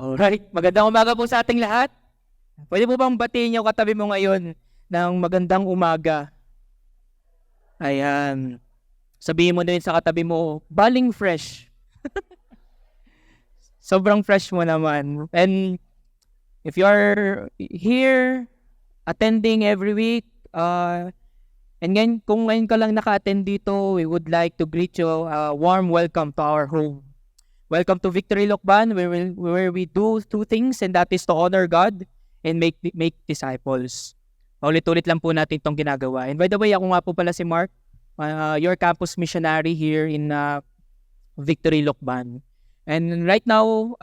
Alright, magandang umaga po sa ating lahat. Pwede po bang batiin yung katabi mo ngayon ng magandang umaga? Ayan. Sabihin mo din sa katabi mo, baling fresh. Sobrang fresh mo naman. And if you are here, attending every week, and ngayon, kung ngayon ka lang naka-attend dito, we would like to greet you a warm welcome to our home. Welcome to Victory Lokban, where we do two things, and that is to honor God and make disciples. Paulit-ulit lang po natin itong ginagawa. And by the way, ako nga po pala si Mark, your campus missionary here in Victory Lokban. And right now,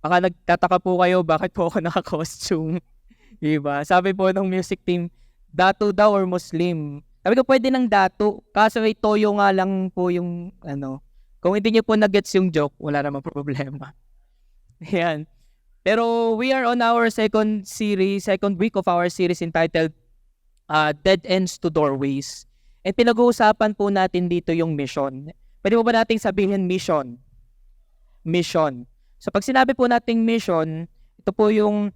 baka nagtataka po kayo bakit po ako naka-costume. Diba? Sabi po ng music team, dato daw or Muslim. Sabi ko pwede ng dato, kaso may toyo nga lang po yung kung hindi niyo po na-gets yung joke, wala namang problema. Ayan. Pero we are on our second week of our series entitled Dead Ends to Doorways. And pinag-uusapan po natin dito yung mission. Pwede po ba nating sabihin mission? Mission. So pag sinabi po nating mission, ito po yung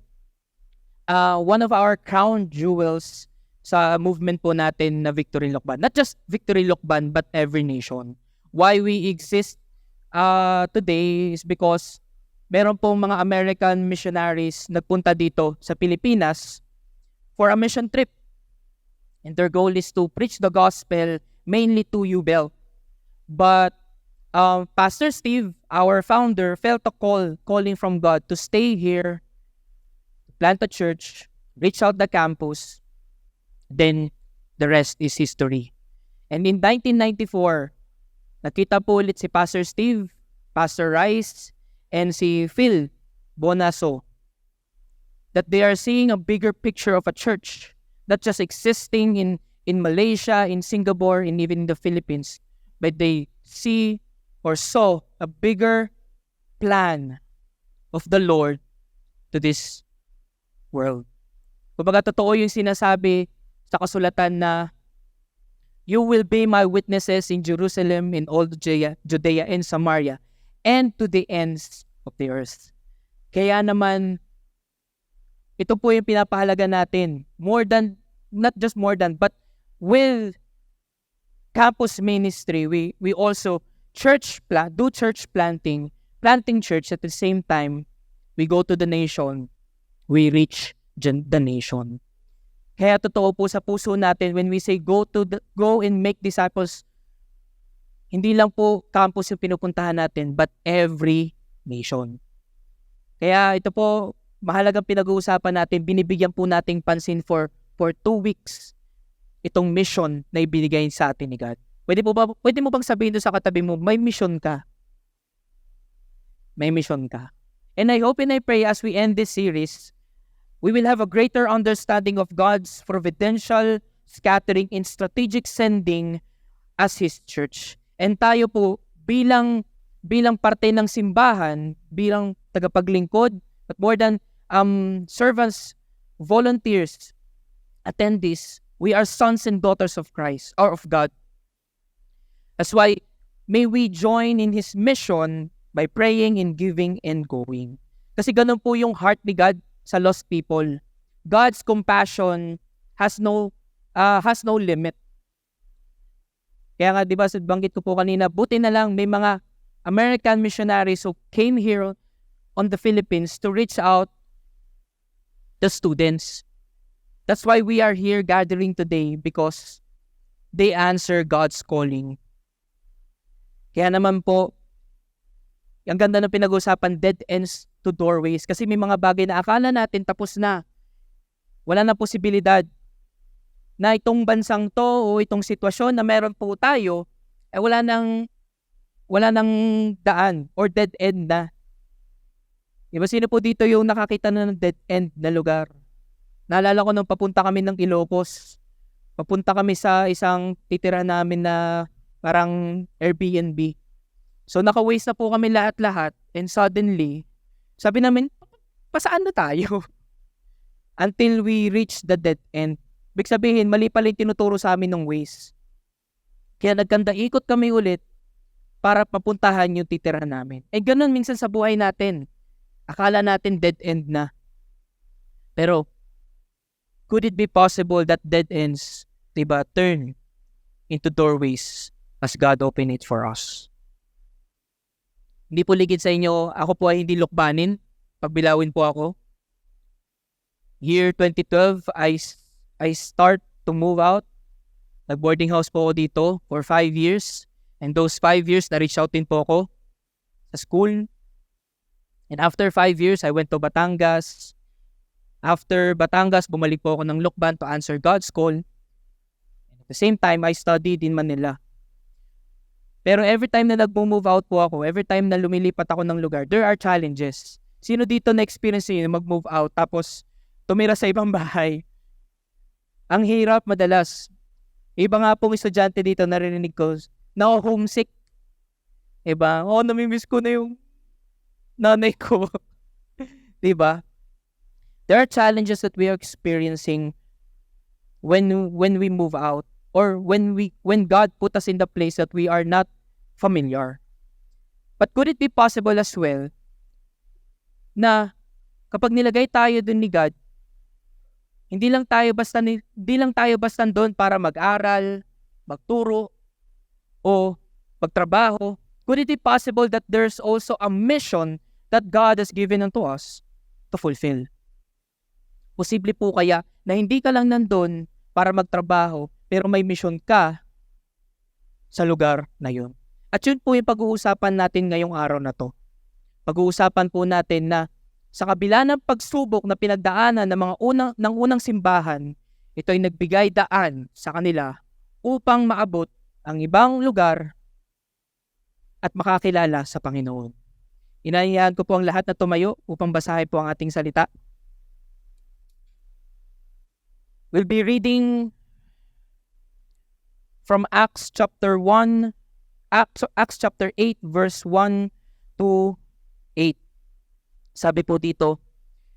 one of our crown jewels sa movement po natin na Victory Lokban. Not just Victory Lokban, but every nation. Why we exist today is because meron pong mga American missionaries nagpunta dito sa Pilipinas for a mission trip. And their goal is to preach the gospel mainly to UBEL. But Pastor Steve, our founder, felt a calling from God to stay here, plant a church, reach out the campus, then the rest is history. And in 1994, nakita po ulit si Pastor Steve, Pastor Rice, and si Phil Bonaso that they are seeing a bigger picture of a church not just existing in Malaysia, in Singapore, and even in the Philippines, but they see or saw a bigger plan of the Lord to this world. Kumbaga totoo yung sinasabi sa kasulatan na you will be my witnesses in Jerusalem, in all Judea and Samaria, and to the ends of the earth. Kaya naman, ito po yung pinapahalaga natin. Not just more than, but with campus ministry, we also do church planting church at the same time, we go to the nation, we reach the nation. Kaya totoo po sa puso natin when we say go and make disciples, hindi lang po campus yung pinupuntahan natin, but every nation. Kaya ito po, mahalagang pinag-uusapan natin, binibigyan po nating pansin for 2 weeks itong mission na ibinigay sa atin ni God. Pwede mo bang sabihin doon sa katabi mo, may mission ka? May mission ka. And I hope and I pray as we end this series, we will have a greater understanding of God's providential scattering and strategic sending as His church. And tayo po, bilang parte ng simbahan, bilang tagapaglingkod, but more than servants, volunteers, attendees, we are sons and daughters of Christ, or of God. That's why, may we join in His mission by praying and giving and going. Kasi ganun po yung heart ni God sa lost people. God's compassion has no limit. Kaya nga, di ba, banggit ko po kanina, buti na lang may mga American missionaries who came here on the Philippines to reach out the students. That's why we are here gathering today, because they answer God's calling. Kaya naman po, ang ganda ng pinag-usapan, dead ends to doorways. Kasi may mga bagay na akala natin tapos na. Wala na posibilidad na itong bansang to o itong sitwasyon na meron po tayo, wala nang daan or dead end na. Diba, sino po dito yung nakakita na ng dead end na lugar? Naalala ko nung papunta kami ng Ilocos. Papunta kami sa isang titira namin na parang Airbnb. So naka-waste na po kami lahat-lahat, and suddenly, sabi namin, pasaan na tayo? Until we reach the dead end. Ibig sabihin, mali pala yung tinuturo sa amin ng ways. Kaya nagkanda ikot kami ulit, para papuntahan yung titirahan namin. Ganun minsan sa buhay natin. Akala natin dead end na. Pero, could it be possible that dead ends, diba, turn into doorways as God open it for us? Hindi po ligid sa inyo, ako po ay hindi lukbanin. Pagbilawin po ako. Year 2012, I start to move out. Nag-boarding house po ako dito for 5 years. And those 5 years, na-reach out din po ako sa school. And after 5 years, I went to Batangas. After Batangas, bumalik po ako ng Lukban to answer God's call. And at the same time, I studied in Manila. Pero every time na nag-move out po ako, every time na lumilipat ako ng lugar, there are challenges. Sino dito na-experience niyo mag-move out tapos tumira sa ibang bahay? Ang hirap madalas. Iba nga pong estudyante dito narinig ko, na homesick. Iba, namimiss ko na yung nanay ko. Diba? There are challenges that we are experiencing when we move out or when God put us in the place that we are not familiar. But could it be possible as well na kapag nilagay tayo dun ni God, hindi lang tayo basta doon para mag-aral, magturo, o magtrabaho. Could it be possible that there's also a mission that God has given unto us to fulfill? Posible po kaya na hindi ka lang nandun para magtrabaho, pero may mission ka sa lugar na yun. At yun po yung pag-uusapan natin ngayong araw na to. Pag-uusapan po natin na sa kabila ng pagsubok na pinagdaanan ng unang simbahan, ito ay nagbigay daan sa kanila upang maabot ang ibang lugar at makakilala sa Panginoon. Inaanyayahan ko po ang lahat na tumayo upang basahin po ang ating salita. We'll be reading from Acts chapter 8 verse 1 to 8. Sabi po dito,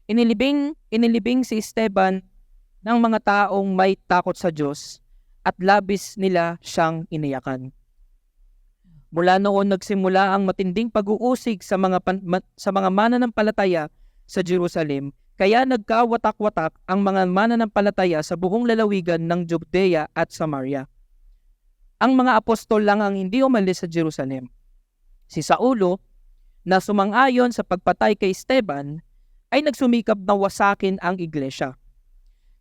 inilibing si Esteban ng mga taong may takot sa Diyos at labis nila siyang iniyakan. Mula noon nagsimula ang matinding pag-uusig sa mga mananampalataya sa Jerusalem, kaya nagkawatak-watak ang mga mananampalataya sa buong lalawigan ng Judea at Samaria. Ang mga apostol lang ang hindi umalis sa Jerusalem. Si Saulo, na sumang-ayon sa pagpatay kay Esteban, ay nagsumikap na wasakin ang iglesia.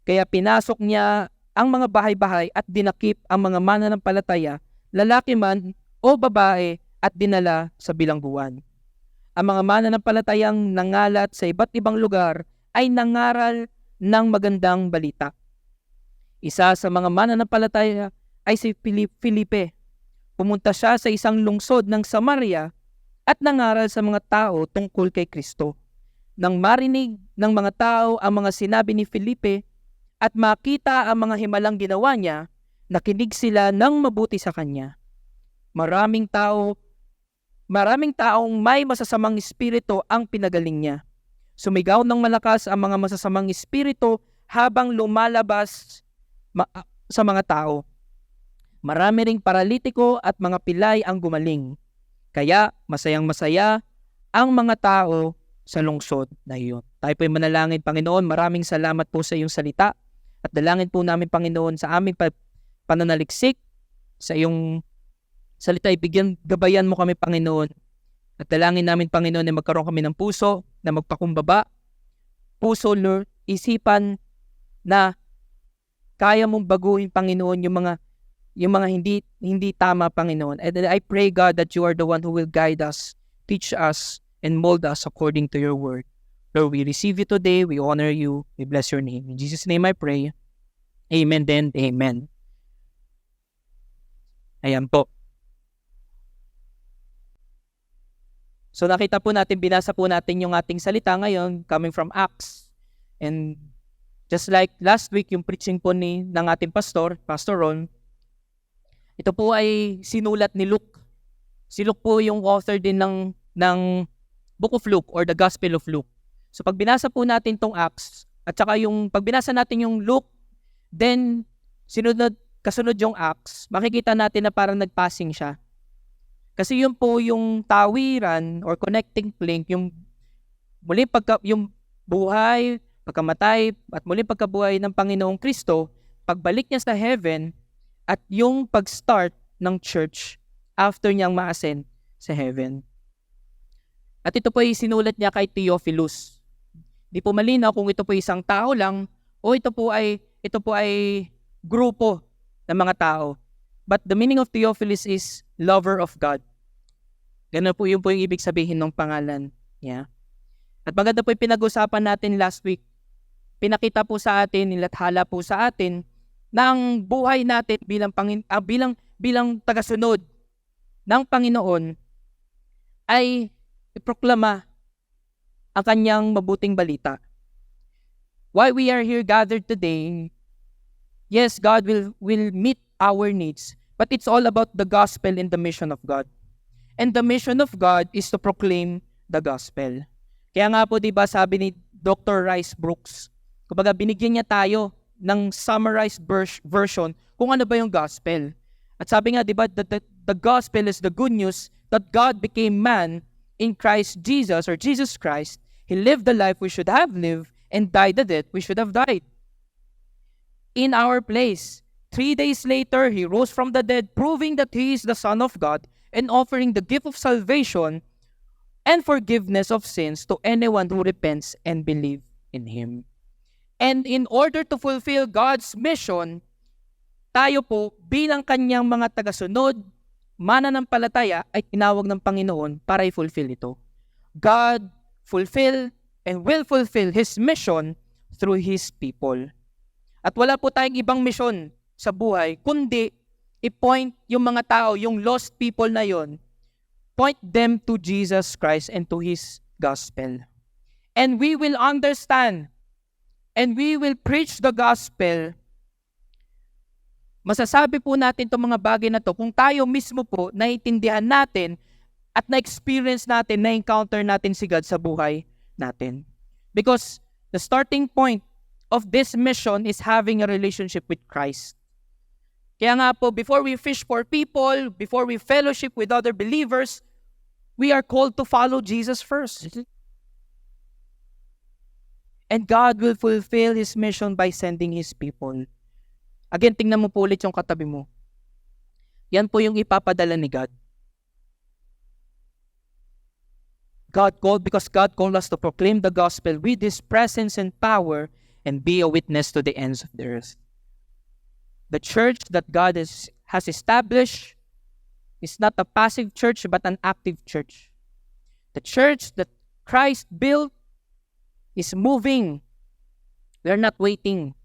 Kaya pinasok niya ang mga bahay-bahay at dinakip ang mga mananampalataya, lalaki man o babae, at dinala sa bilangguan. Ang mga mananampalatayang nangalat sa iba't ibang lugar ay nangaral ng magandang balita. Isa sa mga mananampalataya ay si Filipe. Pumunta siya sa isang lungsod ng Samaria at nangaral sa mga tao tungkol kay Kristo. Nang marinig ng mga tao ang mga sinabi ni Filipe at makita ang mga himalang ginawa niya, nakinig sila ng mabuti sa kanya. Maraming taong may masasamang espiritu ang pinagaling niya. Sumigaw ng malakas ang mga masasamang espiritu habang lumalabas sa mga tao. Marami ring paralitiko at mga pilay ang gumaling. Kaya masayang-masaya ang mga tao sa lungsod na iyon. Tayo po'y manalangin, Panginoon. Maraming salamat po sa iyong salita. At dalangin po namin, Panginoon, sa aming pananaliksik, sa iyong salita, gabayan mo kami, Panginoon. At dalangin namin, Panginoon, na magkaroon kami ng puso na magpakumbaba. Puso, Lord, isipan na kaya mong baguhin, Panginoon, yung mga hindi tama, Panginoon. And I pray, God, that you are the one who will guide us, teach us, and mold us according to your word. Lord, we receive you today. We honor you. We bless your name. In Jesus' name I pray. Amen then. Amen. Ayan po. So nakita po natin, binasa po natin yung ating salita ngayon coming from Acts. And just like last week, yung preaching po ng ating Pastor Ron, ito po ay sinulat ni Luke. Si Luke po yung author din ng Book of Luke or the Gospel of Luke. So pag binasa po natin tong Acts, at saka pag binasa natin yung Luke, then kasunod yung Acts, makikita natin na parang nagpassing siya. Kasi yun po yung tawiran or connecting link, yung yung buhay, pagkamatay, at muling pagkabuhay ng Panginoong Kristo, pagbalik niya sa heaven, at yung pag-start ng church after niyang ma-ascend sa heaven. At ito po ay sinulat niya kay Theophilus. Di po malinaw kung ito po isang tao lang o ito po ay grupo ng mga tao. But the meaning of Theophilus is lover of God. Ganun po yung ibig sabihin ng pangalan niya. At maganda po yung pinag-usapan natin last week. Pinakita po sa atin, nilathala po sa atin na ang buhay natin bilang tagasunod ng Panginoon ay iproklama ang kanyang mabuting balita. Why we are here gathered today, yes, God will meet our needs, but it's all about the gospel and the mission of God. And the mission of God is to proclaim the gospel. Kaya nga po, di ba, sabi ni Dr. Rice Brooks, kumbaga binigyan niya tayo ng summarized version kung ano ba yung gospel. At sabi nga, di ba, the gospel is the good news that God became man in Christ Jesus, or Jesus Christ. He lived the life we should have lived and died the death we should have died in our place. 3 days later, He rose from the dead, proving that He is the Son of God and offering the gift of salvation and forgiveness of sins to anyone who repents and believes in Him. And in order to fulfill God's mission, tayo po bilang kanyang mga tagasunod, mananampalataya, ay tinawag ng Panginoon para i-fulfill ito. God fulfill and will fulfill His mission through His people. At wala po tayong ibang mission sa buhay, kundi i-point yung mga tao, yung lost people na yon, point them to Jesus Christ and to His gospel. And we will understand and we will preach the gospel. Masasabi po natin itong mga bagay na to kung tayo mismo po naiintindihan natin at na-experience natin, na-encounter natin si God sa buhay natin. Because the starting point of this mission is having a relationship with Christ. Kaya nga po, before we fish for people, before we fellowship with other believers, we are called to follow Jesus first. And God will fulfill His mission by sending His people. Again, tingnan mo po ulit yung katabi mo. Yan po yung ipapadala ni God. Because God called us to proclaim the gospel with His presence and power and be a witness to the ends of the earth. The church that God has established is not a passive church but an active church. The church that Christ built is moving. We are not waiting.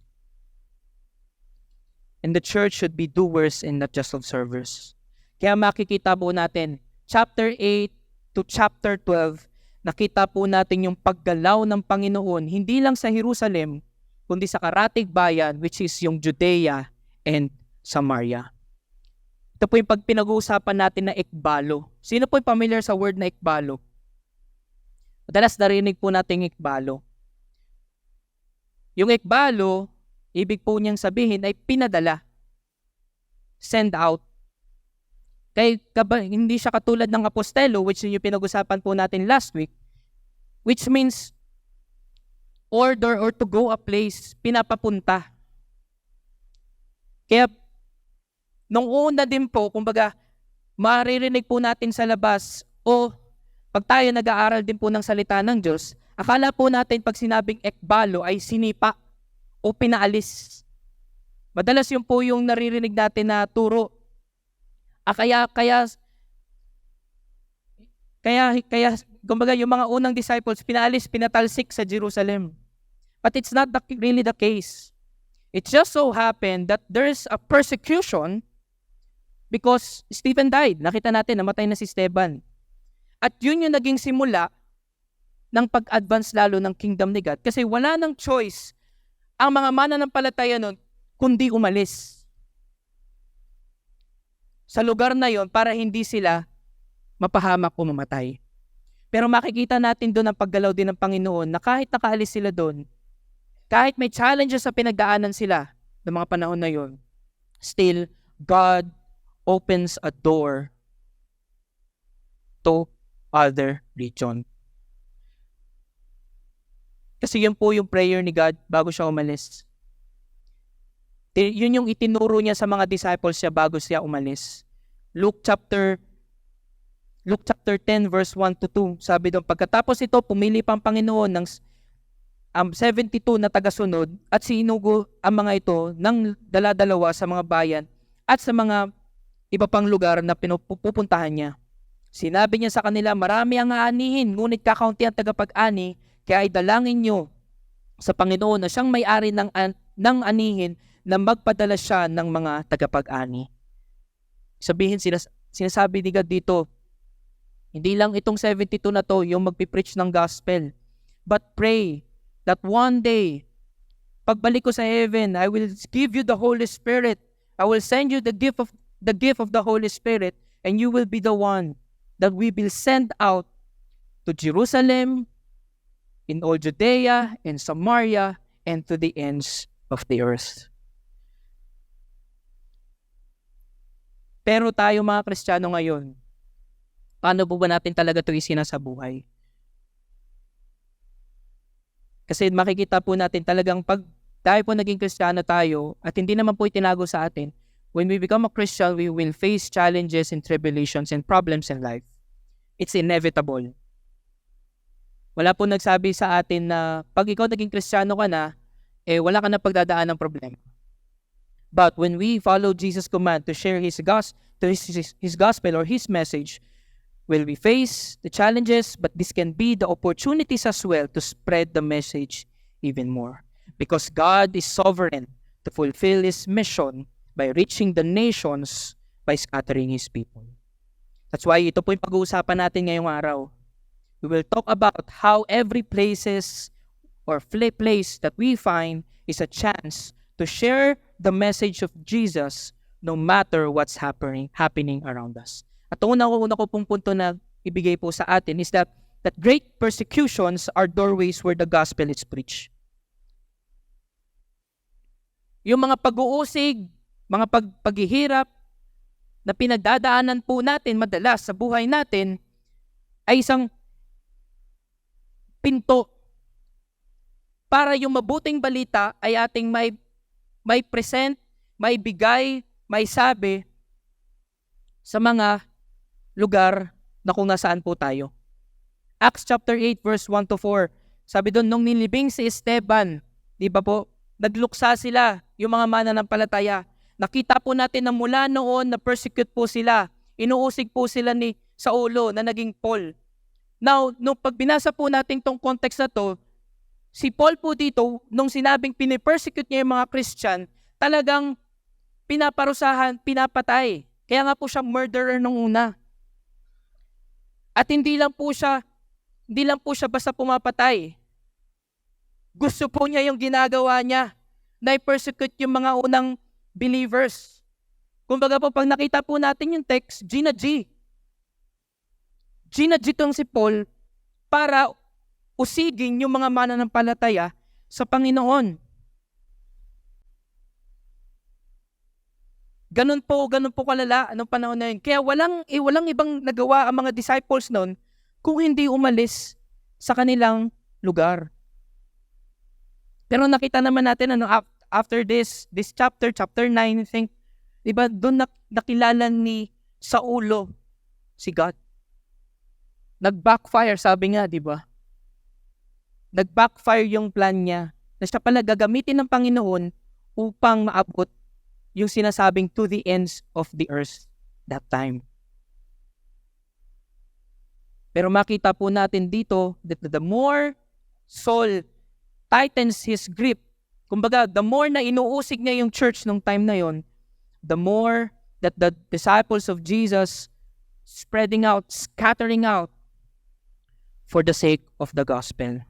And the church should be doers and not just observers. Kaya makikita po natin, chapter 8 to chapter 12, nakita po natin yung paggalaw ng Panginoon, hindi lang sa Jerusalem, kundi sa karatig bayan, which is yung Judea and Samaria. Ito po yung pinag-uusapan natin na ekbalo. Sino po yung familiar sa word na ekbalo? Madalas narinig po natin ekbalo. Yung ekbalo, ibig po niyang sabihin ay pinadala. Send out. Kaya hindi siya katulad ng apostelo, which yung pinag-usapan po natin last week, which means order or to go a place, pinapapunta. Kaya nung una din po, kumbaga, maririnig po natin sa labas o pag tayo nag-aaral din po ng salita ng Diyos, akala po natin pag sinabing ekbalo ay sinipa o pinaalis. Madalas yun po yung naririnig natin na turo. Kaya kumbaga yung mga unang disciples, pinaalis, pinatalsik sa Jerusalem. But it's not really the case. It just so happened that there's a persecution because Stephen died. Nakita natin, namatay na si Stephen. At yun yung naging simula ng pag-advance lalo ng kingdom ni God. Kasi wala nang choice ang mga mananampalataya nun kundi umalis sa lugar na yon para hindi sila mapahamak o mamatay. Pero makikita natin doon ang paggalaw din ng Panginoon na kahit nakaalis sila doon, kahit may challenges sa pinagdaanan sila ng mga panahon na yon, still, God opens a door to other region. Kasi yun po yung prayer ni God bago siya umalis. Yun yung itinuro niya sa mga disciples niya bago siya umalis. Luke chapter 10 verse 1 to 2. Sabi doon, pagkatapos ito, pumili pang Panginoon ng 72 na tagasunod at sinugo ang mga ito ng dala-dalawa sa mga bayan at sa mga iba pang lugar na pinupuntahan niya. Sinabi niya sa kanila, marami ang aanihin, ngunit kakaunti ang tagapag-ani, kaya ay dalangin niyo sa Panginoon na siyang may-ari ng anihin na magpadala siya ng mga tagapag-ani. Sabihin, sinasabi ni God dito, hindi lang itong 72 na to yung magpipreach ng gospel, but pray that one day, pagbalik ko sa heaven, I will give you the Holy Spirit. I will send you the gift of the Holy Spirit, and you will be the one that we will send out to Jerusalem, in all Judea, and Samaria, and to the ends of the earth. Pero tayo mga Kristiyano ngayon, paano ba natin talaga ito isinasabuhay? Kasi makikita po natin talagang pag tayo po naging Kristiyano tayo at hindi naman po itinago sa atin, when we become a Christian, we will face challenges and tribulations and problems in life. It's inevitable. Wala po nagsabi sa atin na pag ikaw naging Kristiyano ka na, wala ka na pagdadaan ng problema. But when we follow Jesus' command to share His gospel or His message, will we face the challenges, but this can be the opportunities as well to spread the message even more. Because God is sovereign to fulfill His mission by reaching the nations by scattering His people. That's why ito po yung pag-uusapan natin ngayong araw. We will talk about how every place that we find is a chance to share the message of Jesus no matter what's happening around us. At una ko pong punto na ibigay po sa atin is that great persecutions are doorways where the gospel is preached. Yung mga pag-uusig, mga paghihirap na pinagdadaanan po natin madalas sa buhay natin ay isang pinto para yung mabuting balita ay ating may present, may bigay, may sabi sa mga lugar na kung nasaan po tayo. Acts chapter 8 verse 1 to 4. Sabi doon, nung nilibing si Esteban, di ba po, nagluksa sila, yung mga mananampalataya. Nakita po natin na mula noon na persecute po sila. Inuusig po sila ni Saulo na naging Paul. Now, nung pagbinasa po natin tong context na to, si Paul po dito, nung sinabing pinipersecute niya yung mga Christian, talagang pinaparusahan, pinapatay. Kaya nga po siya murderer nung una. At hindi lang po siya basta pumapatay. Gusto po niya yung ginagawa niya na i-persecute yung mga unang believers. Kumbaga po, pag nakita po natin yung text, Gina G tong si Paul para usigin yung mga mananampalataya sa Panginoon. Ganun po kalala anong panahon na yun. Kaya walang ibang nagawa ang mga disciples noon kung hindi umalis sa kanilang lugar. Pero nakita naman natin after this chapter 9, I think, diba, doon nakilala ni Saulo si God. Nag-backfire, sabi nga, diba? Nag-backfire yung plan niya na siya pala gagamitin ng Panginoon upang maabot yung sinasabing to the ends of the earth that time. Pero makita po natin dito that the more Saul tightens his grip, kumbaga, the more na inuusig niya yung church nung time na yon, the more that the disciples of Jesus spreading out, scattering out for the sake of the gospel.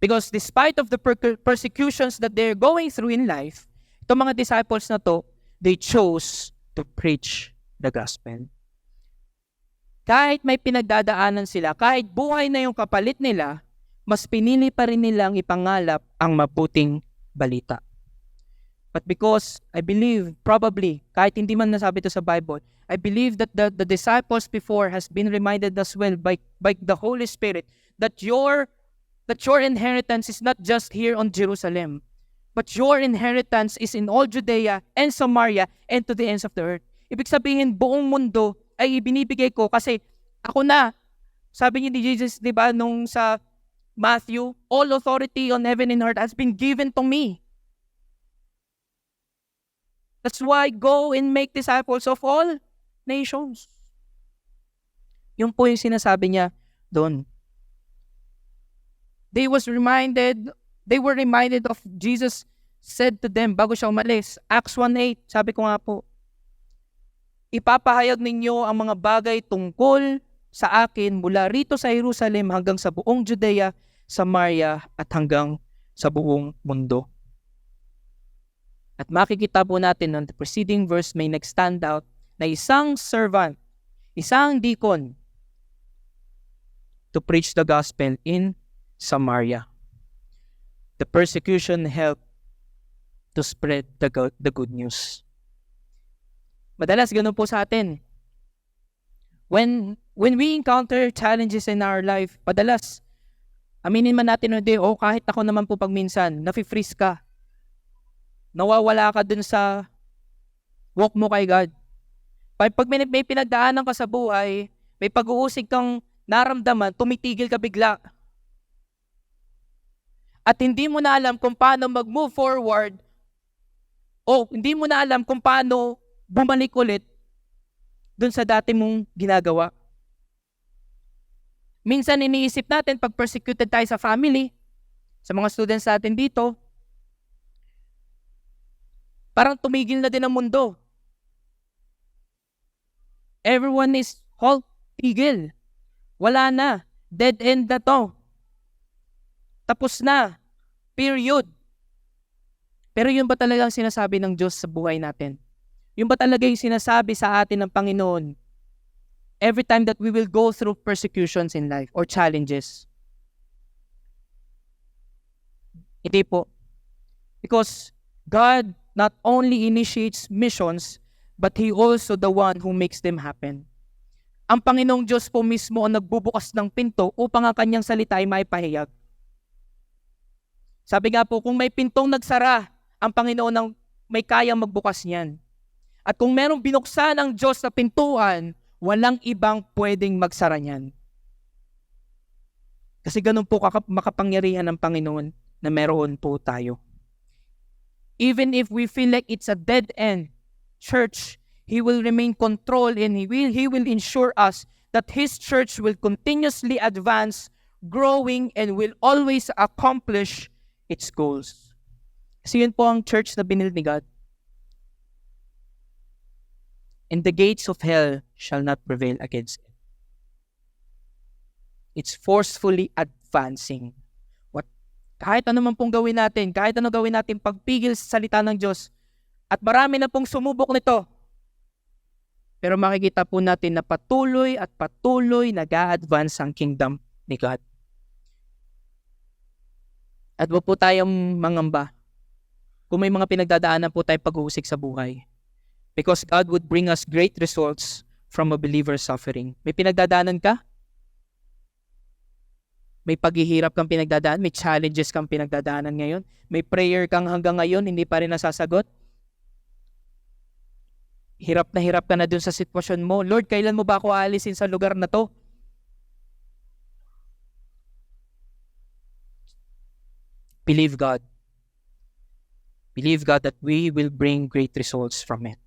Because despite of the persecutions that they're going through in life, itong mga disciples na to, they chose to preach the gospel. Kahit may pinagdadaanan sila, kahit buhay na yung kapalit nila, mas pinili pa rin nilang ipangalap ang mabuting balita. But because I believe, probably, kahit hindi man nasabi ito sa Bible, I believe that the disciples before has been reminded as well by the Holy Spirit that your inheritance is not just here on Jerusalem, but your inheritance is in all Judea and Samaria and to the ends of the earth. Ibig sabihin, buong mundo ay ibinibigay ko kasi ako na. Sabi niya ni Jesus, di ba, nung sa Matthew, all authority on heaven and earth has been given to me. That's why go and make disciples of all nations. Yun po yung sinasabi niya doon. They were reminded of Jesus said to them bago siya umalis. Acts 1:8, sabi ko nga po, ipapahayag ninyo ang mga bagay tungkol sa akin mula rito sa Jerusalem hanggang sa buong Judea, Samaria at hanggang sa buong mundo. At makikita po natin on the preceding verse may nag-stand out na isang servant, isang deacon to preach the gospel in Samaria. The persecution helped to spread the good news. Madalas ganun po sa atin. When we encounter challenges in our life, madalas, aminin man natin hindi, kahit ako naman po pagminsan, nafi-freeze ka. Nawawala ka dun sa walk mo kay God. Pag may pinagdaanan ka sa buhay, may pag-uusig kang naramdaman, tumitigil ka bigla. At hindi mo na alam kung paano mag-move forward o hindi mo na alam kung paano bumalik ulit dun sa dati mong ginagawa. Minsan iniisip natin pag persecuted tayo sa family, sa mga students natin dito, parang tumigil na din ang mundo. Everyone is halt, tigil. Wala na. Dead end na to. Tapos na. Period. Pero yun ba talaga ang sinasabi ng Diyos sa buhay natin? Yun ba talaga yung sinasabi sa atin ng Panginoon every time that we will go through persecutions in life or challenges? Hindi po. Because God not only initiates missions, but He also the one who makes them happen. Ang Panginoong Diyos po mismo ang nagbubukas ng pinto upang ang kanyang salita ay maipahayag. Sabi nga po, kung may pintong nagsara, ang Panginoon ang may kayang magbukas niyan. At kung merong binuksan ang Diyos na pintuan, walang ibang pwedeng magsara niyan. Kasi ganun po makapangyarihan ng Panginoon na meron po tayo. Even if we feel like it's a dead end, church, He will remain controlled and He will ensure us that His church will continuously advance, growing, and will always accomplish its goals. Kasi yun po ang church na binild ni God. And the gates of hell shall not prevail against it. It's forcefully advancing. Kahit ano man pong gawin natin, kahit ano gawin natin pagpigil sa salita ng Diyos, at marami na pong sumubok nito, pero makikita po natin na patuloy at patuloy nag-a-advance ang kingdom ni God. At wag po tayong mangamba kung may mga pinagdadaanan po tayong pag-uusig sa buhay. Because God would bring us great results from a believer's suffering. May pinagdadaanan ka? May paghihirap kang pinagdadaan, may challenges kang pinagdadaanan ngayon, may prayer kang hanggang ngayon, hindi pa rin nasasagot. Hirap ka na dun sa sitwasyon mo. Lord, kailan mo ba ako aalisin sa lugar na to? Believe God. Believe God that we will bring great results from it.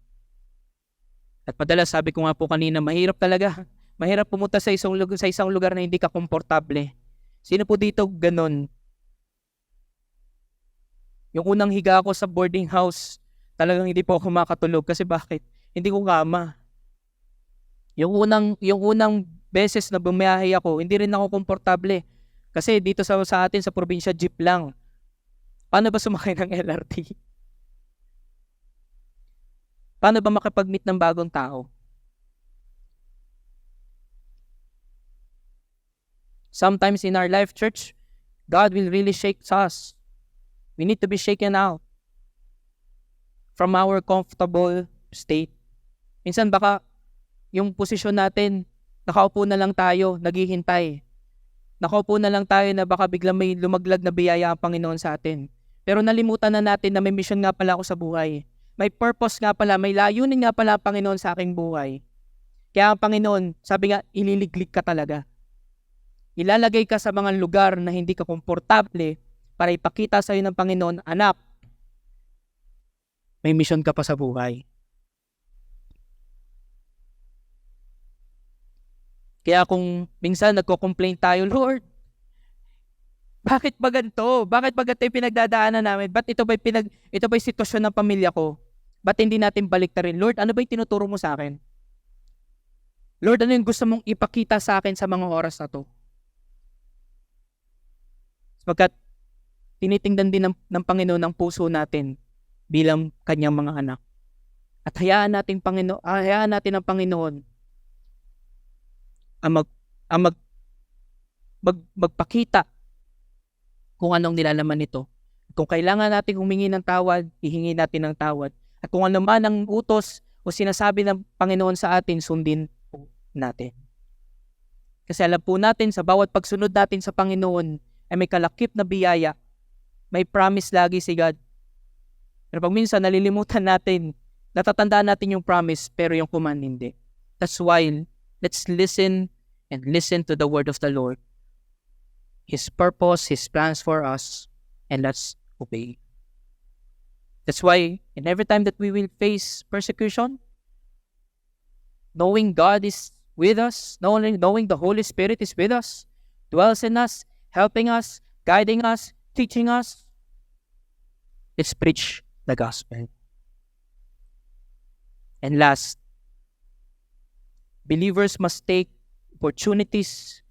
At madalas, sabi ko nga po kanina, mahirap talaga. Mahirap pumunta sa isang lugar na hindi ka komportable. Sino po dito ganun? Yung unang higa ako sa boarding house, talagang hindi po ako makatulog. Kasi bakit? Hindi ko kama. Yung unang beses na bumiyahe ako, hindi rin ako komportable. Kasi dito sa atin sa probinsya, jeep lang. Paano ba sumakay ng LRT? Paano ba makipag-meet ng bagong tao? Sometimes in our life, church, God will really shake us. We need to be shaken out. from our comfortable state. Minsan baka yung posisyon natin, nakaupo na lang tayo, naghihintay. Nakaupo na lang tayo na baka biglang may lumaglag na biyaya ang Panginoon sa atin. Pero nalimutan na natin na may mission nga pala ako sa buhay. May purpose nga pala, may layunin nga pala ang Panginoon sa aking buhay. Kaya ang Panginoon, sabi nga, ililiglig ka talaga. Ilalagay ka sa mga lugar na hindi ka komportable para ipakita sa iyo ng Panginoon, anak, may mission ka pa sa buhay. Kaya kung minsan nagko-complain tayo, Lord, bakit ba ganito? Bakit ba ganito yung pinagdadaanan namin? Ba't ito ba'y sitwasyon ng pamilya ko? Ba't hindi natin baliktarin? Lord, ano ba yung tinuturo mo sa akin? Lord, ano yung gusto mong ipakita sa akin sa mga oras na to? Sapagkat tinitingnan din ng Panginoon ang puso natin bilang kanyang mga anak. At hayaan natin ng Panginoon ang magpakita kung anong nilalaman nito. Kung kailangan natin humingi ng tawad, hihingi natin ng tawad. At kung ano man ang utos o sinasabi ng Panginoon sa atin, sundin po natin. Kasi alam po natin, sa bawat pagsunod natin sa Panginoon, ay may kalakip na biyaya. May promise lagi si God. Pero pag minsan nalilimutan natin, natatandaan natin yung promise, pero yung command hindi. That's why, let's listen and listen to the word of the Lord. His purpose, His plans for us, and let's obey. That's why, and every time that we will face persecution, knowing God is with us, knowing the Holy Spirit is with us, dwells in us, helping us, guiding us, teaching us, let's preach the gospel. And last, believers must take opportunities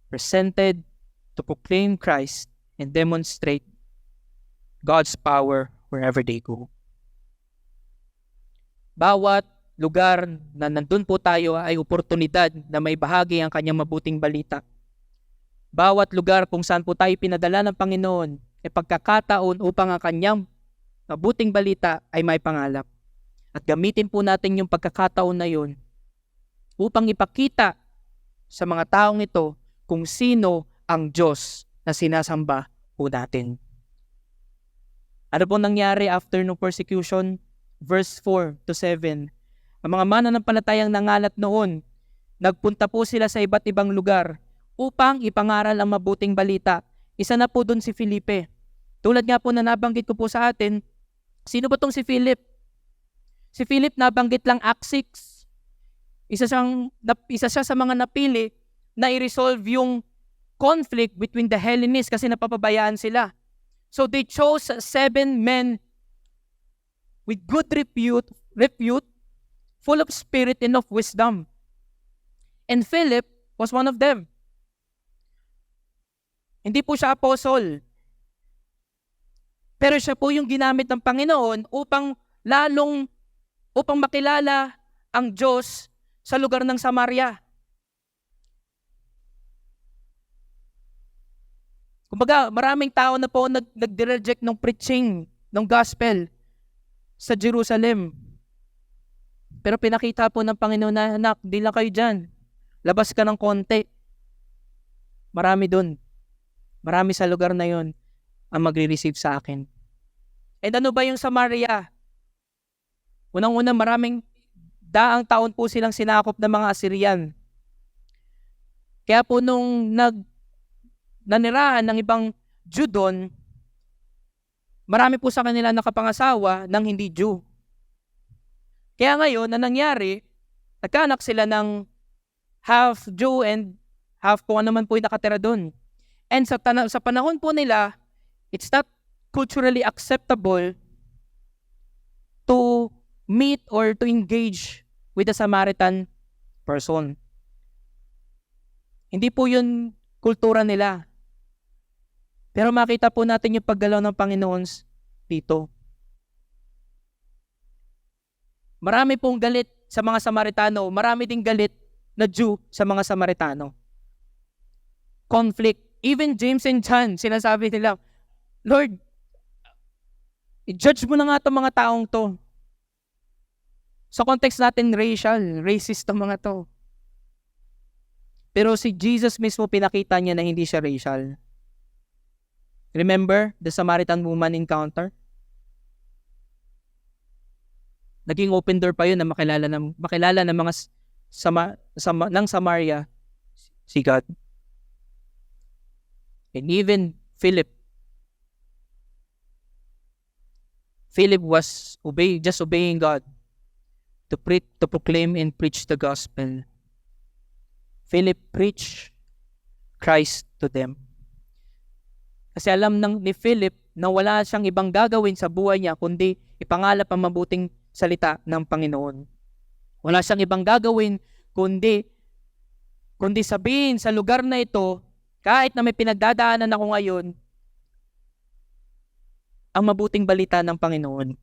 presented to proclaim Christ and demonstrate God's power wherever they go. Bawat lugar na nandun po tayo ay oportunidad na may bahagi ang kanyang mabuting balita. Bawat lugar kung saan po tayo pinadala ng Panginoon ay pagkakataon upang ang kanyang mabuting balita ay may pangalap. At gamitin po natin yung pagkakataon na yun upang ipakita sa mga taong ito kung sino ang Diyos na sinasamba po natin. Ano po nangyari after no persecution? Verse 4 to 7. Ang mga mananampalatayang nangalat noon, nagpunta po sila sa iba't ibang lugar upang ipangaral ang mabuting balita. Isa na po doon si Felipe. Tulad nga po na nabanggit ko po sa atin, sino ba tong si Philip? Si Philip nabanggit lang Acts 6. Isa siya sa mga napili na i-resolve yung conflict between the Hellenists kasi napapabayaan sila. So they chose 7 men with good repute, full of spirit and of wisdom. And Philip was one of them. Hindi po siya apostle. Pero siya po yung ginamit ng Panginoon upang makilala ang Diyos sa lugar ng Samaria. Kumbaga, maraming tao na po nag-reject ng preaching, ng gospel sa Jerusalem. Pero pinakita po ng Panginoon na, anak, di lang kayo dyan. Labas ka ng konti. Marami dun. Marami sa lugar na yon ang magre-receive sa akin. And ano ba yung Samaria? Unang-una, maraming daang taon po silang sinakop ng mga Assyrian. Kaya po nung nanirahan ng ibang Jew doon, marami po sa kanila nakapangasawa ng hindi Jew. Kaya ngayon, na nangyari, nagkaanak sila ng half Jew and half kung ano man po yung nakatira doon. And sa panahon po nila, it's not culturally acceptable to meet or to engage with a Samaritan person. Hindi po yun kultura nila. Pero makita po natin yung paggalaw ng Panginoon dito. Marami pong galit sa mga Samaritano, marami ding galit na Jew sa mga Samaritano. Conflict. Even James and John, sinasabi nila, Lord, I-judge mo na nga itong mga taong to. Sa context natin, racist ang mga to. Pero si Jesus mismo pinakita niya na hindi siya racial. Remember the Samaritan woman encounter? Naging open door pa yun na makilala ng mga ng Samaria si God. And even Philip was just obeying God to proclaim and preach the gospel. Philip preached Christ to them. Kasi alam ni Philip na wala siyang ibang gagawin sa buhay niya kundi ipangalap ang mabuting salita ng Panginoon. Wala siyang ibang gagawin kundi sabihin sa lugar na ito, kahit na may pinagdadaanan ako ngayon, ang mabuting balita ng Panginoon.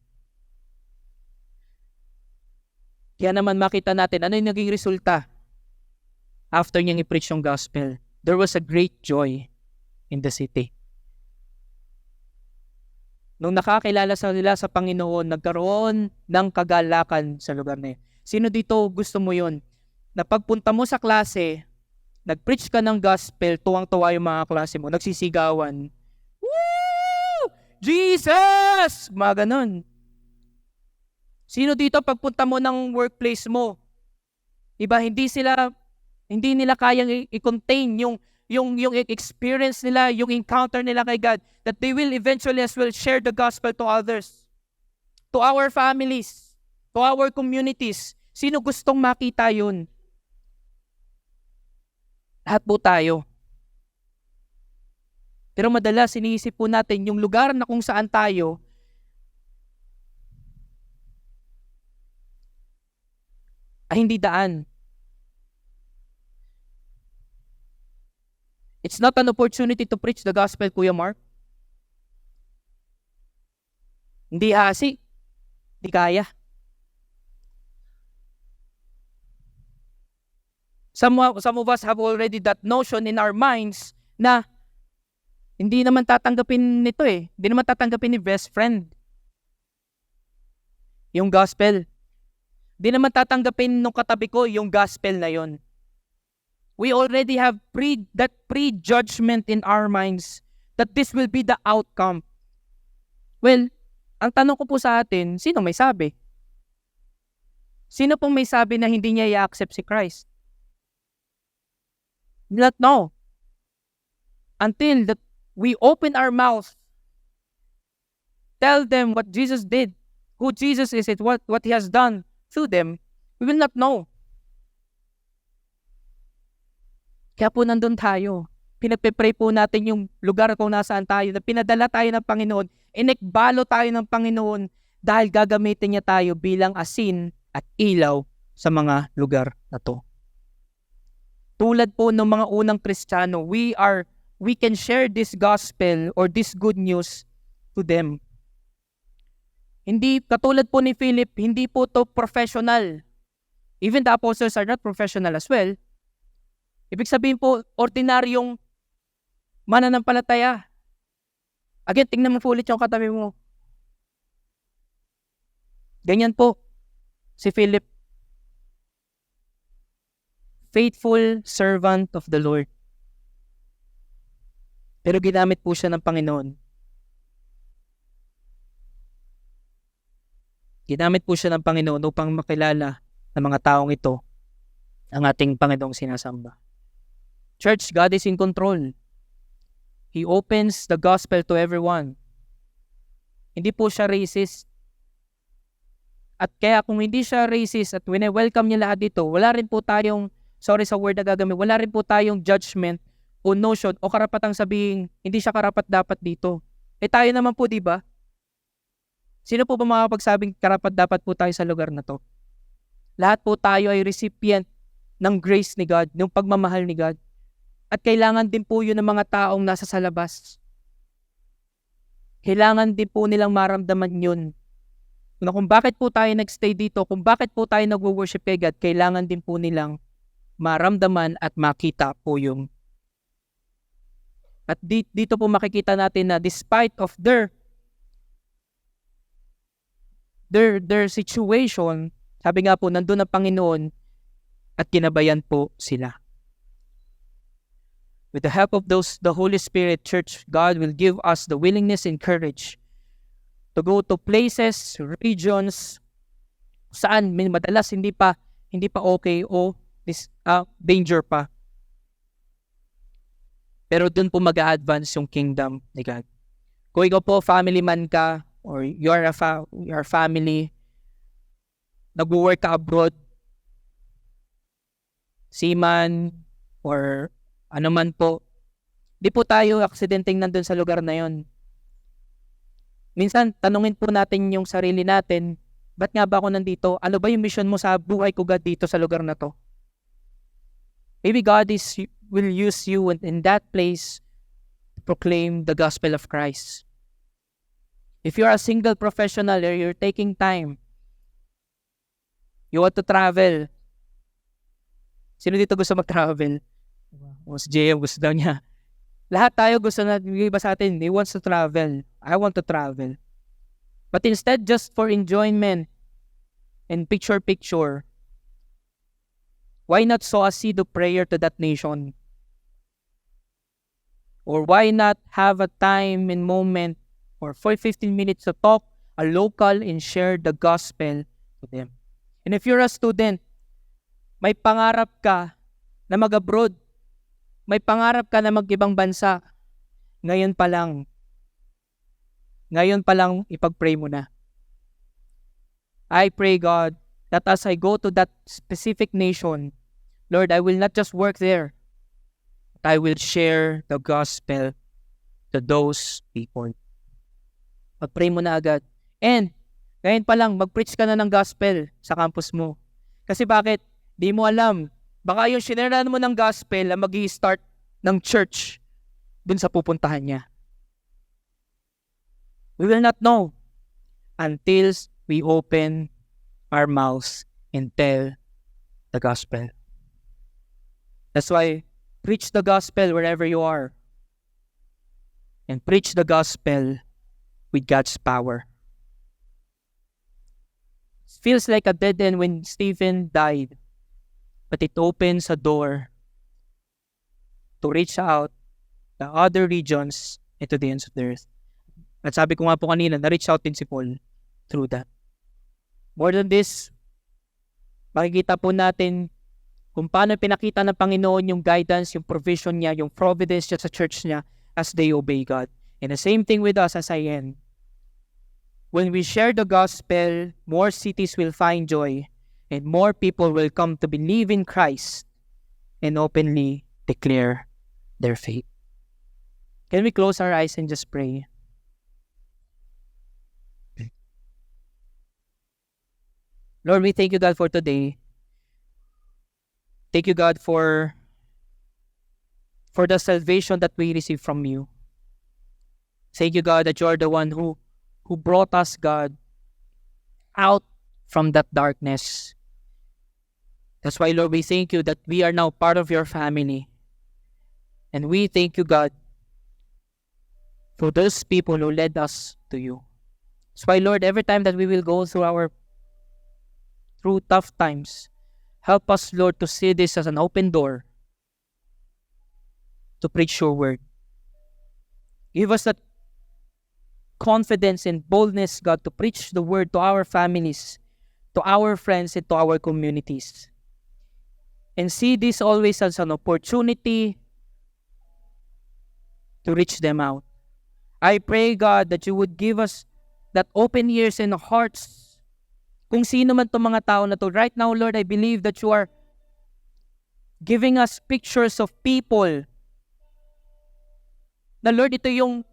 Kaya naman makita natin ano yung naging resulta after niyang i-preach yung gospel. There was a great joy in the city. Nung nakakilala sila sa Panginoon, nagkaroon ng kagalakan sa lugar na yun. Sino dito gusto mo yun? Na pagpunta mo sa klase, nag-preach ka ng gospel, tuwang-tuwa yung mga klase mo, nagsisigawan. Woo! Jesus! Mga ganun. Sino dito pagpunta mo ng workplace mo? Diba, hindi nila kayang i-contain yung experience nila, yung encounter nila kay God, that they will eventually as well share the gospel to others, to our families, to our communities. Sino gustong makita yun? Lahat po tayo. Pero madalas iniisip po natin yung lugar na kung saan tayo ay hindi daan. It's not an opportunity to preach the gospel, Kuya Mark. Hindi hasi. Hindi kaya. Some of us have already that notion in our minds na hindi naman tatanggapin nito eh. Hindi naman tatanggapin ni best friend yung gospel. Hindi naman tatanggapin nung katabi ko yung gospel na yon. We already have that prejudgment in our minds that this will be the outcome. Well, ang tanong ko po sa atin, sino may sabi? Sino pong may sabi na hindi niya i-accept si Christ? We don't know. Until that we open our mouth, tell them what Jesus did, who Jesus is, what He has done through them, we will not know. Kaya po nandun tayo. Pinagpe-pray po natin yung lugar kung nasaan tayo, na pinadala tayo ng Panginoon, inekbalo tayo ng Panginoon dahil gagamitin niya tayo bilang asin at ilaw sa mga lugar na to. Tulad po ng mga unang Kristiyano, we can share this gospel or this good news to them. Hindi, katulad po ni Philip, hindi po to professional. Even the apostles are not professional as well. Ibig sabihin po, ordinaryong mananampalataya. Again, tingnan mo po ulit yung katabi mo. Ganyan po si Philip. Faithful servant of the Lord. Pero ginamit po siya ng Panginoon. Ginamit po siya ng Panginoon upang makilala ng mga taong ito ang ating Panginoong sinasamba. Church, God is in control. He opens the gospel to everyone. Hindi po siya racist. At kaya kung hindi siya racist at welcome niya lahat dito, wala rin po tayong, sorry sa word na gagamit, wala rin po tayong judgment o notion o karapatang sabihin, hindi siya karapat-dapat dito. Eh tayo naman po, di ba? Sino po ba makapagsabing karapat-dapat po tayo sa lugar na to? Lahat po tayo ay recipient ng grace ni God, ng pagmamahal ni God. At kailangan din po yun ng mga taong nasa sa labas. Kailangan din po nilang maramdaman yun. Na kung bakit po tayo nagstay dito, kung bakit po tayo nag-worship kay God, kailangan din po nilang maramdaman at makita po yung. At dito po makikita natin na despite of their their situation, sabi nga po, nandun ang Panginoon at ginabayan po sila. With the help of the Holy Spirit, Church, God will give us the willingness and courage to go to places, regions, saan madalas hindi pa okay o danger pa. Pero dun po mag-a-advance yung kingdom ni God. Kung ikaw po family man ka, or you're family, nag-work ka abroad, seaman, or ano man po, di po tayo aksidenteng nandun sa lugar na yon. Minsan, tanungin po natin yung sarili natin, ba't nga ba ako nandito? Ano ba yung mission mo sa buhay ko, God, dito sa lugar na to? Maybe God will use you in that place to proclaim the gospel of Christ. If you're a single professional or you're taking time, you want to travel. Sino dito gusto mag-travel? O si JM gusto daw niya. Lahat tayo gusto na, yung iba sa atin, he wants to travel. I want to travel. But instead, just for enjoyment and picture, why not sow a seed of prayer to that nation? Or why not have a time and moment or for 15 minutes to talk a local and share the gospel to them? And if you're a student, may pangarap ka na mag-abroad, may pangarap ka na mag-ibang bansa, ngayon pa lang ipag-pray mo na. I pray, God, that as I go to that specific nation, Lord, I will not just work there, but I will share the gospel to those people. Pag-pray mo na agad. And, ngayon pa lang, mag-preach ka na ng gospel sa campus mo. Kasi bakit? Di mo alam. Baka yung sinerahan mo ng gospel ang mag-i-start ng church dun sa pupuntahan niya. We will not know until we open our mouths and tell the gospel. That's why, preach the gospel wherever you are. And preach the gospel with God's power. It feels like a dead end when Stephen died. But it opens a door to reach out the other regions and to the ends of the earth. At sabi ko nga po kanina, na-reach out din si Paul through that. More than this, makikita po natin kung paano pinakita ng Panginoon yung guidance, yung provision niya, yung providence niya sa church niya as they obey God. And the same thing with us as I end. When we share the gospel, more cities will find joy and more people will come to believe in Christ and openly declare their faith. Can we close our eyes and just pray? Lord, we thank you, God, for today. Thank you, God, for the salvation that we receive from you. Thank you, God, that you are the one who brought us, God, out from that darkness. That's why, Lord, we thank you that we are now part of your family. And we thank you, God, for those people who led us to you. That's why, Lord, every time that we will go through tough times, help us, Lord, to see this as an open door to preach your word. Give us that confidence and boldness, God, to preach the word to our families, to our friends, and to our communities. And see this always as an opportunity to reach them out. I pray, God, that you would give us that open ears and hearts. Kung sino man itong mga tao na to, right now, Lord, I believe that you are giving us pictures of people na, Lord, ito yung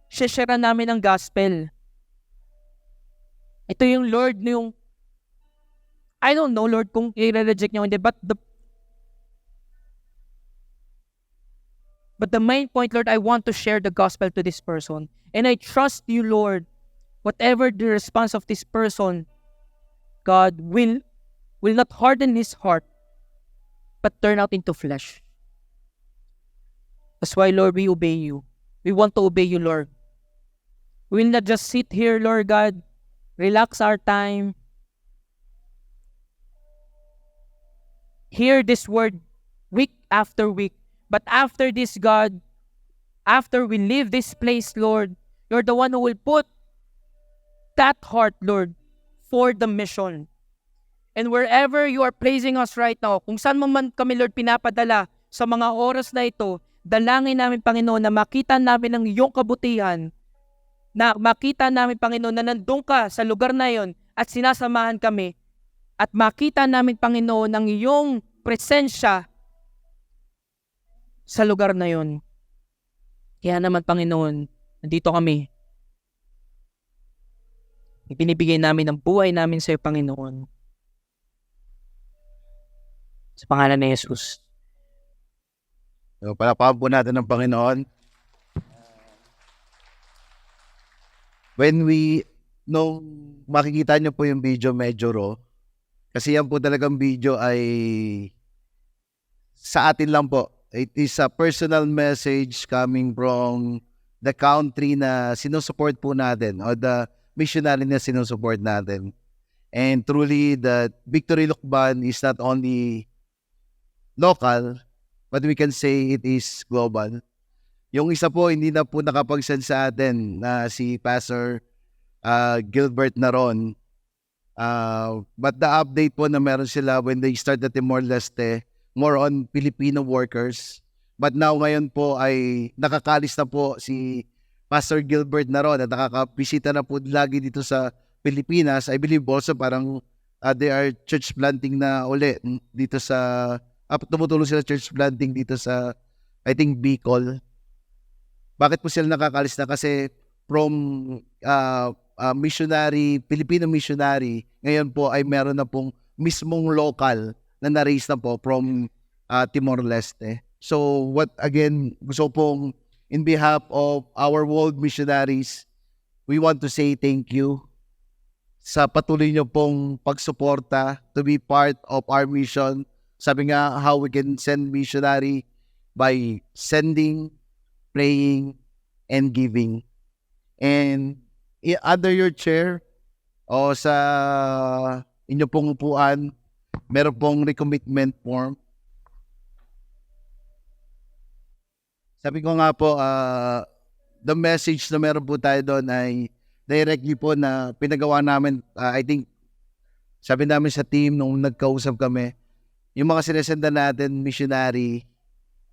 share namin ng gospel. Ito yung, Lord, yung I don't know, Lord, kung i-reject niyo hindi, but the main point, Lord, I want to share the gospel to this person. And I trust you, Lord, whatever the response of this person, God will not harden his heart, but turn out into flesh. That's why, Lord, we obey you. We want to obey you, Lord. We will not just sit here, Lord God, Relax our time. Hear this word week after week. But after this, God, after we leave this place, Lord, you're the one who will put that heart, Lord, for the mission. And wherever you are placing us right now, kung saan mo man kami, Lord, pinapadala sa mga oras na ito, dalangin namin, Panginoon, na makita namin ang iyong kabutihan, na makita namin, Panginoon, na nandun ka sa lugar na yon at sinasamahan kami, at makita namin, Panginoon, ang iyong presensya sa lugar na yon. Kaya naman, Panginoon, nandito kami. Ibinibigay namin ang buhay namin sa iyo, Panginoon. Sa pangalan ni Jesus. So, palapakan po natin ng Panginoon. Nung makikita nyo po yung video, medyo raw. Kasi yan po talagang video ay sa atin lang po. It is a personal message coming from the country na sinusupport po natin o the missionary na sinusupport natin. And truly, the Victory Lukban is not only local, but we can say it is global. Yung isa po, hindi na po nakapag-send sa atin na si Pastor Gilbert Naron. But the update po na meron sila when they started Timor-Leste, more on Filipino workers. But now ngayon po ay nakakalis na po si Pastor Gilbert Naron at nakakabisita na po lagi dito sa Pilipinas. I believe also parang they are church planting na uli dito sa tumutulong sila church planting dito sa, I think, Bicol. Bakit po sila nakakalis na? Kasi from missionary, Filipino missionary, ngayon po ay meron na pong mismong local na na-raise na po from Timor-Leste. So what again, gusto pong in behalf of our world missionaries, we want to say thank you sa patuloy nyo pong pagsuporta to be part of our mission. Sabi nga, how we can send missionary by sending, praying, and giving. And under your chair o sa inyo pong upuan, meron pong recommitment form. Sabi ko nga po, the message na meron po tayo doon ay directly po na pinagawa namin, I think, sabi namin sa team nung nagkausap kami, yung mga sinesenda natin, missionary,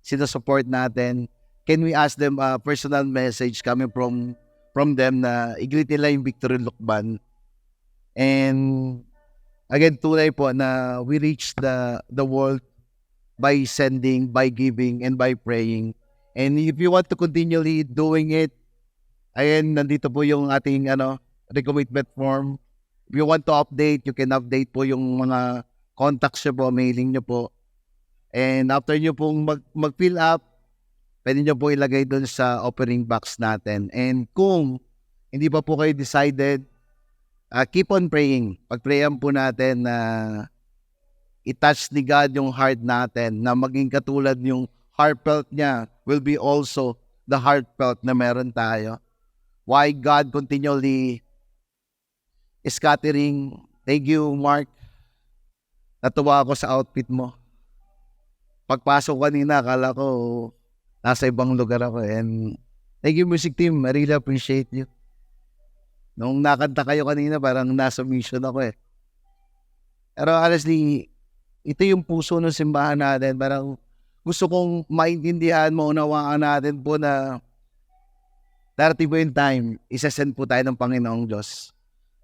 sinusupport natin, can we ask them a personal message coming from them na i-greet nila yung Victory Lukban. And again, tunay po na we reach the world by sending, by giving, and by praying. And if you want to continually doing it, ayan, nandito po yung ating recommitment form. If you want to update, you can update po yung mga contacts nyo po, mailing nyo po. And after nyo pong mag-fill up, pwede nyo po ilagay doon sa offering box natin. And kung hindi pa po kayo decided, keep on praying. Pag-prayan po natin na i-touch ni God yung heart natin, na maging katulad yung heartfelt niya will be also the heartfelt na meron tayo. Why God continually scattering. Thank you, Mark. Natuwa ako sa outfit mo. Pagpasok kanina, akala ko nasa ibang lugar ako. And thank you, music team. I really appreciate you. Nung nakanta kayo kanina, parang nasa mission ako eh. Pero honestly, ito yung puso ng simbahan natin. Parang gusto kong maintindihan, maunawaan natin po na darating po yung time, isasend po tayo ng Panginoong Diyos.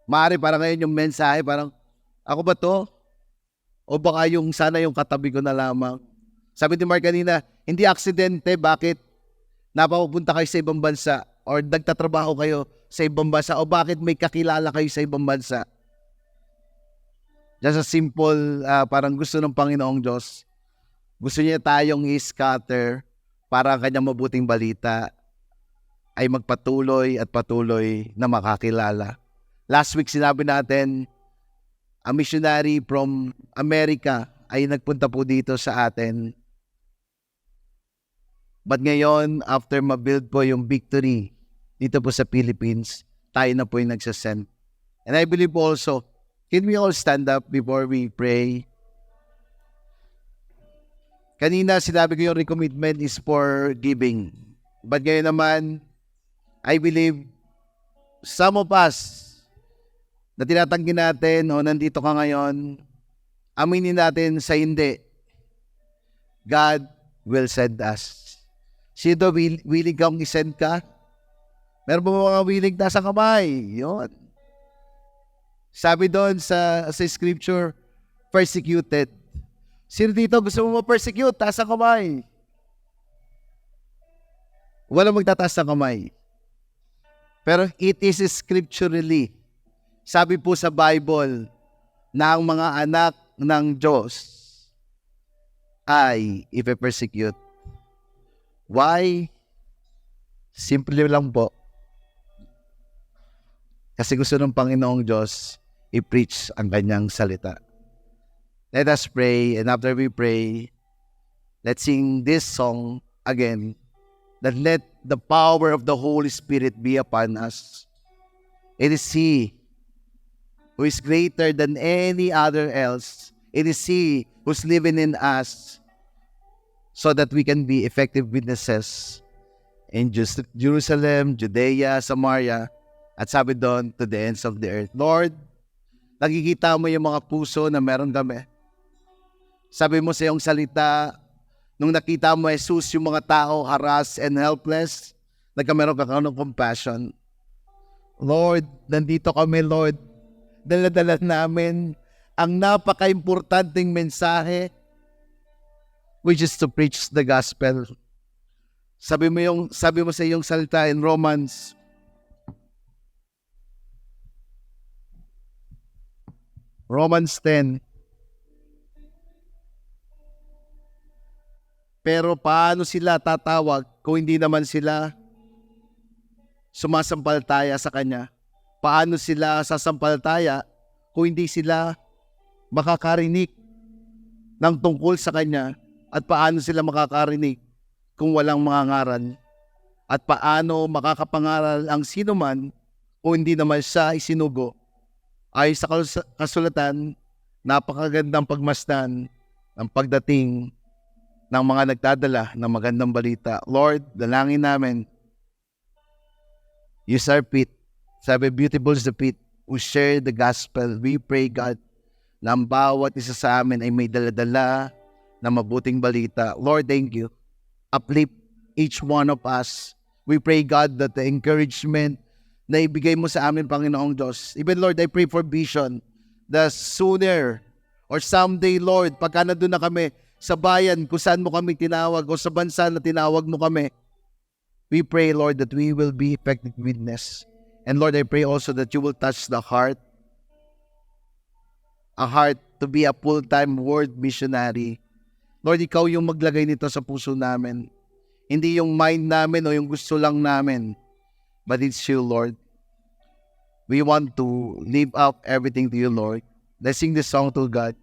Maaari parang ngayon yung mensahe, parang ako ba to? O baka yung sana yung katabi ko na lamang. Sabi ni Mark kanina, hindi aksidente, bakit napapunta kayo sa ibang bansa or nagtatrabaho kayo sa ibang bansa o bakit may kakilala kayo sa ibang bansa. Just a simple, parang gusto ng Panginoong Diyos. Gusto niya tayong i-scatter para ang kanyang mabuting balita ay magpatuloy at patuloy na makakilala. Last week sinabi natin, a missionary from America ay nagpunta po dito sa atin. But ngayon, after mabuild po yung Victory dito po sa Philippines, tayo na po yung nagsasend. And I believe also, can we all stand up before we pray? Kanina sinabi ko yung recommitment is for giving. But ngayon naman, I believe some of us na tinatanggi natin o nandito ka ngayon, aminin natin sa hindi. God will send us. Sino willing kang isend ka? Meron ba mga willing nasa kamay? Yun. Sabi doon sa scripture, persecuted. Sino dito gusto mo ma-persecute? Taas ang kamay. Walang magtataas ng kamay. Pero it is scripturally. Sabi po sa Bible na ang mga anak ng Diyos ay ipe-persecute. Why? Simple lang po. Kasi gusto ng Panginoong Diyos i-preach ang kanyang salita. Let us pray, and after we pray, let's sing this song again, that let the power of the Holy Spirit be upon us. It is He who is greater than any other else. It is He who's living in us so that we can be effective witnesses in Jerusalem, Judea, Samaria, at sabi doon, to the ends of the earth. Lord, nakikita mo yung mga puso na meron kami. Sabi mo sa iyong salita, nung nakita mo, Jesus, yung mga tao harassed and helpless, nagkameron ka ng compassion. Lord, nandito kami, Lord. Dala-dala namin ang napaka-importanting mensahe, which is to preach the gospel. Sabi mo sa iyong salita in Romans 10. Pero paano sila tatawag kung hindi naman sila sumasampalataya sa Kanya? Paano sila sasampalataya kung hindi sila makakarinig ng tungkol sa Kanya? At paano sila makakarinig kung walang mga ngaral? At paano makakapangaral ang sino man kung hindi naman siya isinugo? Ay sa kasulatan, napakagandang pagmasdan ng pagdating ng mga nagdadala ng magandang balita. Lord, dalangin namin, use our feet. Sabi, beautiful is the feet who share the gospel. We pray, God, na ang bawat isa sa amin ay may daladala na mabuting balita. Lord, thank you. Uplift each one of us. We pray, God, that the encouragement na ibigay mo sa amin, Panginoong Diyos. Even, Lord, I pray for vision. The sooner or someday, Lord, pagka nandun na kami sa bayan kung saan mo kami tinawag o sa bansa na tinawag mo kami, we pray, Lord, that we will be effective witness. And Lord, I pray also that you will touch the heart, a heart to be a full-time world missionary. Lord, ikaw yung maglagay nito sa puso namin. Hindi yung mind namin o yung gusto lang namin, but it's you, Lord. We want to live up everything to you, Lord. Let's sing this song to God.